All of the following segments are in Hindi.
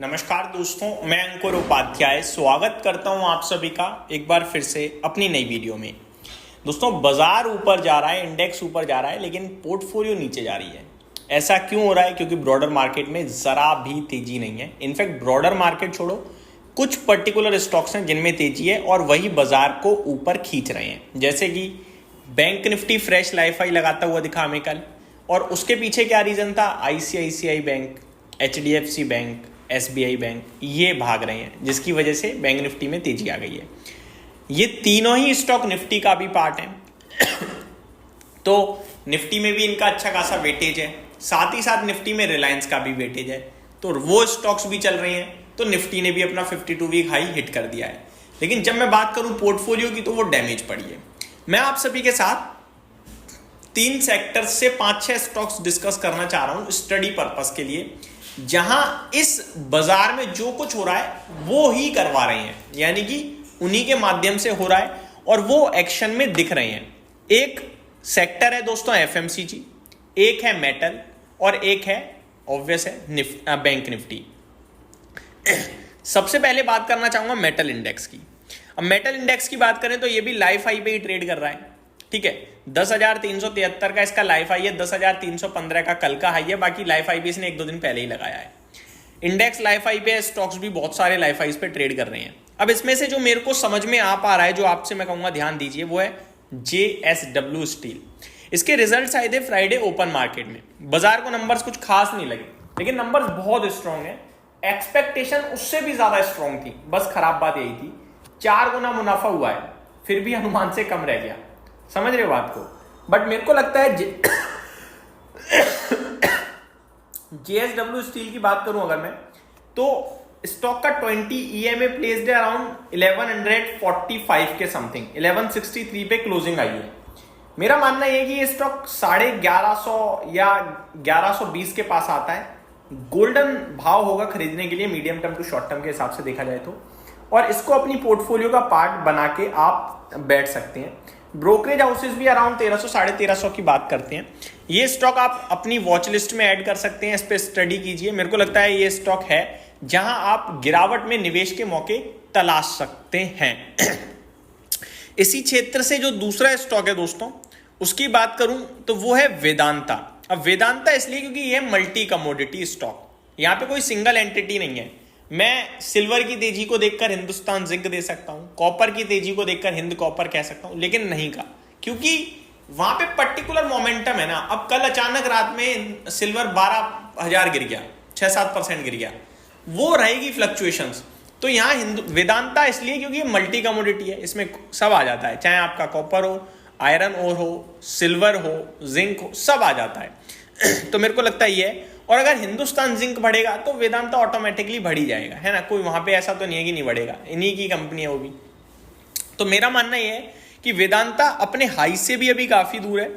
नमस्कार दोस्तों, मैं अंकुर उपाध्याय स्वागत करता हूं आप सभी का एक बार फिर से अपनी नई वीडियो में। दोस्तों, बाजार ऊपर जा रहा है, इंडेक्स ऊपर जा रहा है, लेकिन पोर्टफोलियो नीचे जा रही है। ऐसा क्यों हो रहा है? क्योंकि ब्रॉडर मार्केट में ज़रा भी तेजी नहीं है। इनफैक्ट ब्रॉडर मार्केट छोड़ो, कुछ पर्टिकुलर स्टॉक्स हैं जिनमें तेजी है और वही बाजार को ऊपर खींच रहे हैं। जैसे कि bank Nifty fresh life high लगाता हुआ दिखा हमें कल, और उसके पीछे क्या रीज़न था? ICICI bank, HDFC bank, SBI bank, ये भाग रहे हैं, जिसकी वजह से बैंक निफ्टी में तेजी आ गई है। ये तीनों ही स्टॉक निफ्टी का भी पार्ट है। तो निफ्टी में भी इनका अच्छा खासा वेटेज है, साथ ही साथ निफ्टी में रिलायंस का भी वेटेज है, तो वो स्टॉक्स भी चल रहे हैं। तो निफ्टी ने भी अपना 52 वीक हाई हिट कर दिया है। लेकिन जब मैं बात करूं पोर्टफोलियो की, तो वो डैमेज पड़ी है। मैं आप सभी के साथ 3 सेक्टर से 5-6 स्टॉक्स डिस्कस करना चाह रहा हूं स्टडी पर्पस के लिए, जहां इस बाजार में जो कुछ हो रहा है वो ही करवा रहे हैं, यानी कि उन्हीं के माध्यम से हो रहा है और वो एक्शन में दिख रहे हैं। एक सेक्टर है दोस्तों एफएमसीजी, एक है मेटल और एक है ऑब्वियस है बैंक निफ्टी। सबसे पहले बात करना चाहूंगा मेटल इंडेक्स की। अब मेटल इंडेक्स की बात करें तो ये भी लाइफ हाई पे ही ट्रेड कर रहा है। ठीक है, 10,373 का इसका लाइफ हाई है, 10,315 का कल का हाई है। बाकी लाइफ हाई भी इसने 1-2 दिन पहले ही लगाया है। इंडेक्स लाइफ हाई पे, स्टॉक्स भी बहुत सारे लाइफ हाईस पे ट्रेड कर रहे हैं। अब इसमें से जो मेरे को समझ में आ पा रहा है, जो आपसे मैं कहूंगा ध्यान दीजिए, वो है JSW स्टील। इसके रिजल्ट्स आए थे फ्राइडे ओपन मार्केट में। बाजार को नंबर्स कुछ खास नहीं लगे, लेकिन नंबर्स बहुत स्ट्रांग है। एक्सपेक्टेशन उससे भी ज्यादा स्ट्रांग थी, बस खराब बात यही थी 4 गुना मुनाफा हुआ है, फिर भी अनुमान से कम रह गया। समझ रहे हो बात को? बट मेरे को लगता है JSW स्टील की बात करूं अगर मैं, तो स्टॉक का 20 EMA प्लेस्ड है अराउंड 1145 के समथिंग, 1163 पे क्लोजिंग आई है। मेरा मानना यह है कि ये स्टॉक 1150 या 1120 के पास आता है। गोल्डन भाव होगा खरीदने के लिए, medium term to short term के हिसाब से देखा जाए तो, और इसको अपनी पोर्टफोलियो का पार्ट बना के आप बैठ सकते हैं। ब्रोकरेज हाउसेस भी अराउंड 1300 साढ़े 1300 की बात करते हैं। ये स्टॉक आप अपनी वॉच लिस्ट में ऐड कर सकते हैं, इस पर स्टडी कीजिए। मेरे को लगता है ये स्टॉक है जहां आप गिरावट में निवेश के मौके तलाश सकते हैं। इसी क्षेत्र से जो दूसरा स्टॉक है दोस्तों, उसकी बात करूं तो वो है वेदांता। अब वेदांता इसलिए क्योंकि ये मल्टी कमोडिटी स्टॉक, यहां पे कोई सिंगल एंटिटी नहीं है। मैं सिल्वर की तेजी को देखकर हिंदुस्तान जिंक दे सकता हूं, कॉपर की तेजी को देखकर हिंद कॉपर कह सकता हूं, लेकिन नहीं का, क्योंकि वहां पे पर्टिकुलर मोमेंटम है ना। अब कल अचानक रात में सिल्वर 12,000 गिर गया, 6-7% गिर गया, वो रहेगी फ्लक्चुएशंस। तो यहाँ वेदांता इसलिए क्योंकि ये मल्टी कमोडिटी है, इसमें सब आ जाता है, चाहे आपका कॉपर हो, आयरन ओर हो, सिल्वर हो, जिंक हो, सब आ जाता है। तो मेरे को लगता है ये, और अगर हिंदुस्तान जिंक बढ़ेगा तो वेदांता ऑटोमेटिकली बढ़ ही जाएगा, है ना। कोई वहां पे ऐसा तो नहीं है कि नहीं बढ़ेगा, इन्हीं की कंपनी है वो भी। तो मेरा मानना यह है कि वेदांता अपने हाई से भी अभी काफी दूर है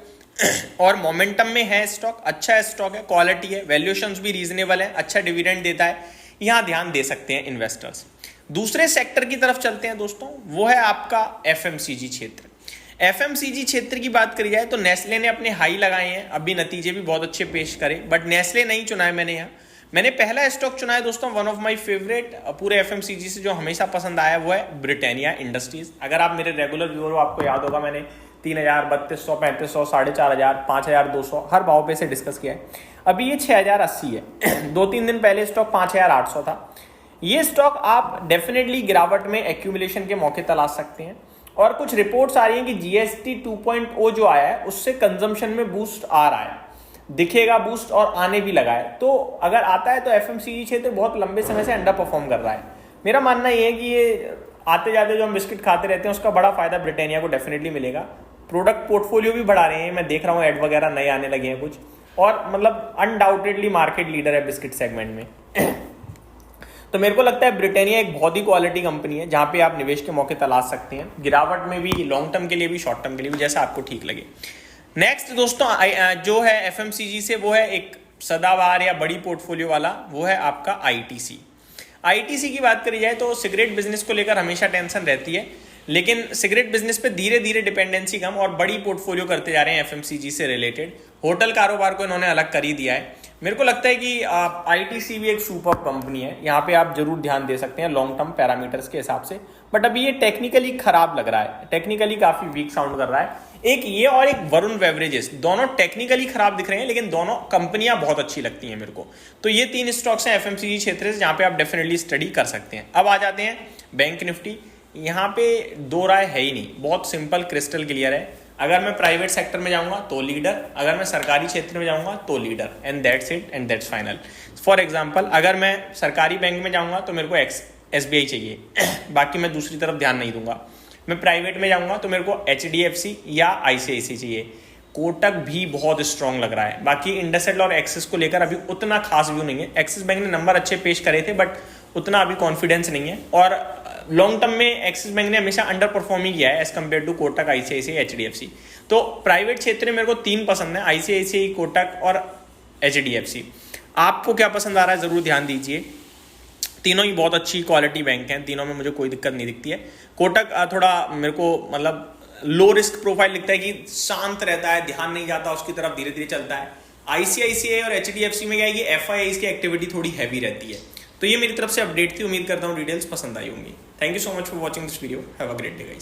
और मोमेंटम में है स्टॉक, अच्छा स्टॉक है, क्वालिटी है, वैल्यूएशंस भी रीजनेबल है, अच्छा डिविडेंड देता है, यहां ध्यान दे सकते हैं इन्वेस्टर्स। दूसरे सेक्टर की तरफ चलते हैं दोस्तों, वो है आपका एफएमसीजी क्षेत्र। एफएमसीजी क्षेत्र की बात करी जाए तो नेस्ले ने अपने हाई लगाए हैं, अभी नतीजे भी बहुत अच्छे पेश करे, बट नेस्ले नहीं चुना है मैंने यहाँ। मैंने पहला स्टॉक चुना है दोस्तों, वन ऑफ माय फेवरेट पूरे एफएमसीजी से जो हमेशा पसंद आया, वो है ब्रिटानिया इंडस्ट्रीज। अगर आप मेरे रेगुलर व्यूअर हो, आपको याद होगा मैंने 3,000, 3,200, 3,500, 4,500, 5,200 हर भाव पे से डिस्कस किया है। अभी ये 6,080 है। 2-3 दिन पहले स्टॉक 5,800 था। ये स्टॉक आप डेफिनेटली गिरावट में एक्यूमुलेशन के मौके तलाश सकते हैं, और कुछ रिपोर्ट्स आ रही हैं कि जीएसटी 2.0 जो आया है उससे कंजम्पशन में बूस्ट आ रहा है, दिखेगा बूस्ट, और आने भी लगा है। तो अगर आता है तो एफएमसीजी क्षेत्र बहुत लंबे समय से अंडर परफॉर्म कर रहा है। मेरा मानना यह है कि ये आते जाते जो हम बिस्किट खाते रहते हैं, उसका बड़ा फायदा ब्रिटानिया को डेफिनेटली मिलेगा। प्रोडक्ट पोर्टफोलियो भी बढ़ा रहे हैं, मैं देख रहा हूँ ऐड वगैरह नए आने लगे हैं कुछ, और मतलब अनडाउटेडली मार्केट लीडर है बिस्किट सेगमेंट में। तो मेरे को लगता है ब्रिटानिया एक बहुत ही क्वालिटी कंपनी है, जहां पे आप निवेश के मौके तलाश सकते हैं, गिरावट में भी, लॉन्ग टर्म के लिए भी, शॉर्ट टर्म के लिए भी, जैसा आपको ठीक लगे। नेक्स्ट दोस्तों जो है एफएमसीजी से, वो है एक सदाबहार या बड़ी पोर्टफोलियो वाला, वो है आपका आईटीसी। आईटीसी की बात करी जाए तो सिगरेट बिजनेस को लेकर हमेशा टेंशन रहती है, लेकिन सिगरेट बिजनेस पे धीरे धीरे डिपेंडेंसी कम और बड़ी पोर्टफोलियो करते जा रहे हैं एफएमसीजी से रिलेटेड। होटल कारोबार को इन्होंने अलग कर ही दिया है। मेरे को लगता है कि आईटीसी भी एक सुपर कंपनी है, यहाँ पे आप जरूर ध्यान दे सकते हैं लॉन्ग टर्म पैरामीटर्स के हिसाब से। बट अभी ये टेक्निकली खराब लग रहा है, टेक्निकली काफी वीक साउंड कर रहा है। एक ये और एक वरुण बेवरेजेस, दोनों टेक्निकली खराब दिख रहे हैं लेकिन दोनों कंपनियां बहुत अच्छी लगती हैं मेरे को। तो ये 3 स्टॉक्स हैं एफएमसीजी क्षेत्र से जहां पे आप डेफिनेटली स्टडी कर सकते हैं। अब आ जाते हैं बैंक निफ्टी। यहाँ पे दो राय है ही नहीं, बहुत सिंपल क्रिस्टल क्लियर है। अगर मैं प्राइवेट सेक्टर में जाऊंगा तो लीडर, अगर मैं सरकारी क्षेत्र में जाऊंगा तो leader, and that's it and that's final. For example, अगर मैं सरकारी बैंक में जाऊंगा तो मेरे को एसबीआई चाहिए बाकी मैं दूसरी तरफ ध्यान नहीं दूंगा। मैं प्राइवेट में जाऊंगा तो मेरे को एचडीएफसी या आईसीआईसी चाहिए। कोटक भी बहुत स्ट्रांग लग रहा है। बाकी इंडसइंड और एक्सिस को लेकर अभी उतना खास व्यू नहीं है। एक्सिस बैंक ने नंबर अच्छे पेश करे थे बट उतना अभी कॉन्फिडेंस नहीं है। और लॉन्ग टर्म में एक्सिस बैंक ने हमेशा अंडर परफॉर्म ही किया है as compare to Kotak, ICICI, HDFC. तो प्राइवेट क्षेत्र में मेरे को 3 पसंद है, आईसीआईसीआई, कोटक और एचडीएफसी। आपको क्या पसंद आ रहा है जरूर ध्यान दीजिए। तीनों ही बहुत अच्छी क्वालिटी बैंक हैं, तीनों में मुझे कोई दिक्कत नहीं दिखती है। कोटक थोड़ा मेरे को मतलब लो रिस्क प्रोफाइल लिखता है कि शांत रहता है, ध्यान नहीं जाता उसकी तरफ, धीरे धीरे चलता है। आईसीआईसीआई और एचडीएफसी में क्या है कि एफआईआईज की एक्टिविटी थोड़ी हैवी रहती है। तो ये मेरी तरफ से अपडेट थी, उम्मीद करता हूँ डिटेल्स पसंद आई होंगी। Thank you so much for watching this video, have a great day guys.